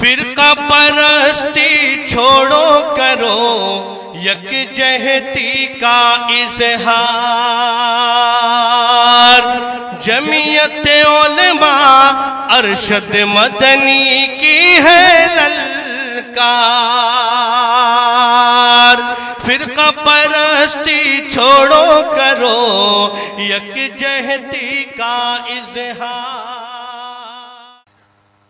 फिरका परस्ती छोड़ो करो यकजहती का इजहार। जमीयत उलमा अरशद मदनी की है ललकार। फिरका परस्ती छोड़ो करो यकजहती का इजहार।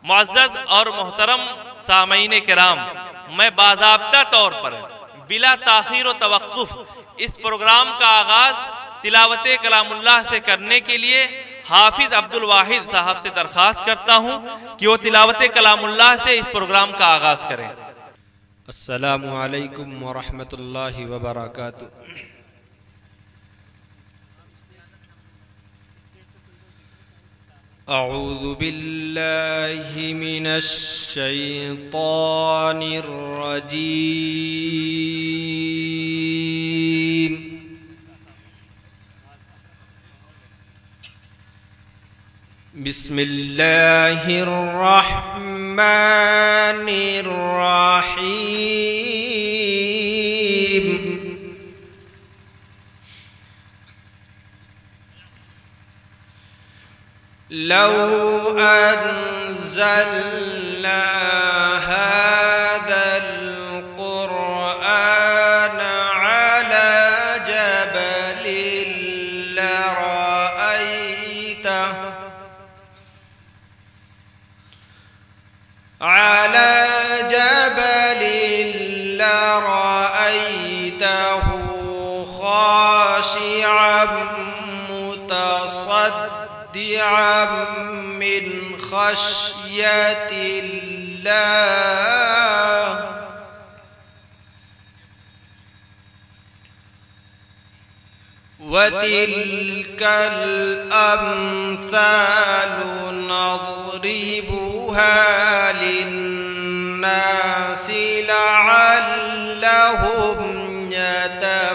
मुअज़्ज़ज़ और मोहतरम सामईन किराम, मैं बाज़ाब्ता तौर पर बिला ताख़ीर व तवक्कुफ़ इस प्रोग्राम का आगाज़ तिलावत कलामुल्लाह से करने के लिए हाफिज़ अब्दुल वाहिद साहब से दरख्वास्त करता हूँ कि वो तिलावत कलामुल्लाह से इस प्रोग्राम का आगाज़ करें। अस्सलामु अलैकुम व रहमतुल्लाहि व बरकातुहू। अऊज़ु बिल्लाहि मिनश शैतानिर रजीम। बिस्मिल्लाहिर रहमानिर रहीम। लौ अन्ज़लना हाज़ल क़ुरआन अला जबलिन लरअयतहु ख़ाशिअन मुतसद्दिअन मिन ख़श्यतिल्लाह। वतिल्कल अम्सालु नज़रिबुहा लिन्नासि लअल्लहुम यतफक्करून।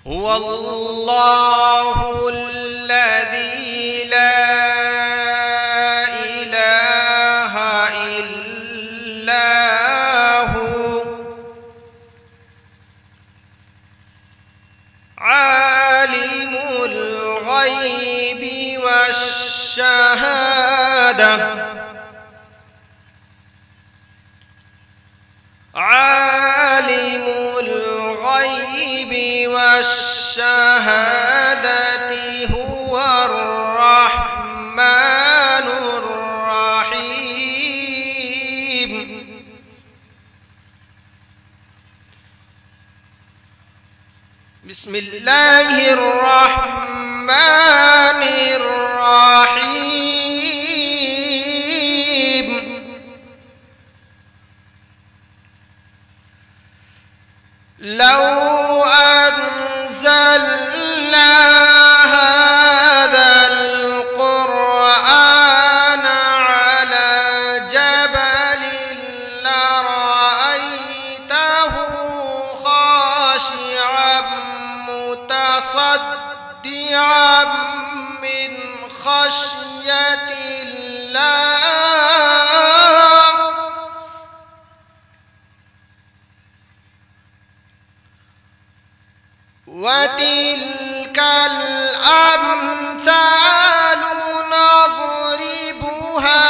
हुवल्लाहु अल्लज़ी ला शहादा आलिमुल गैबि वश्शहादति हुवर रहमानुर रहीम। बिस्मिल्लाहिर रहमानिर रहीम। लौ अन्ज़लना हाज़ल क़ुरआन अला जबलिन लरअयतहु ख़ाशिअन मुतसद्दिअन मिन ख़श्यतिल्लाह। वतिल्कल अम्सालु नज़रिबुहा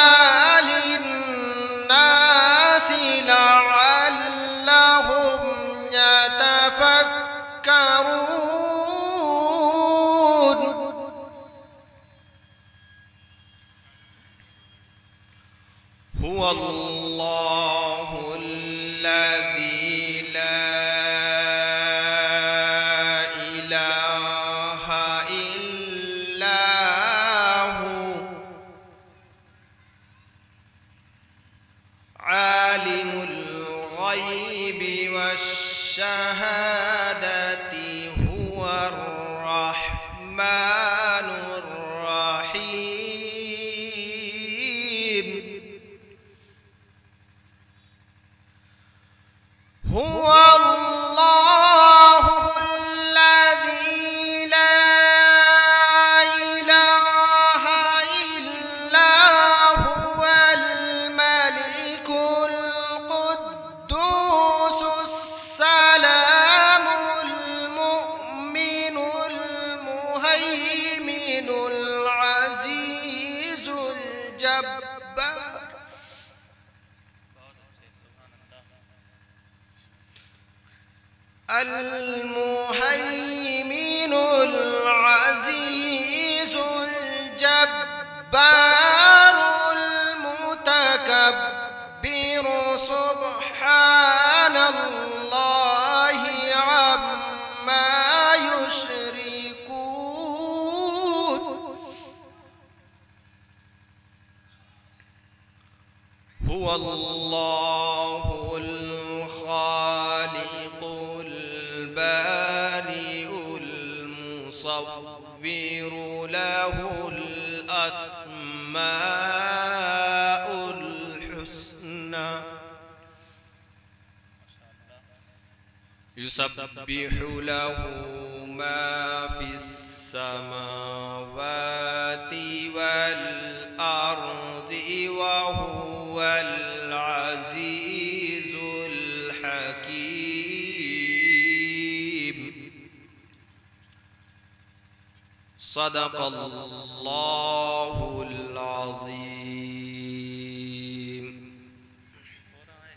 लिन्नासि लअल्लहुम यतफक्करून। हुवल्लाहु अल्लज़ी ला शहादति हुवर रहमानुर रहीम। हुवल्लाहु अल्लज़ी ला المهيمن العزيز الجبار المهيمن العزيز الجبار المتكبر سبحان الله عما يشركون هو الله الخالق البارئ المصور له الأسماء الحسنى يسبح له ما في السماوات والأرض وهو العزيز الحكيم صدق الله العظيم.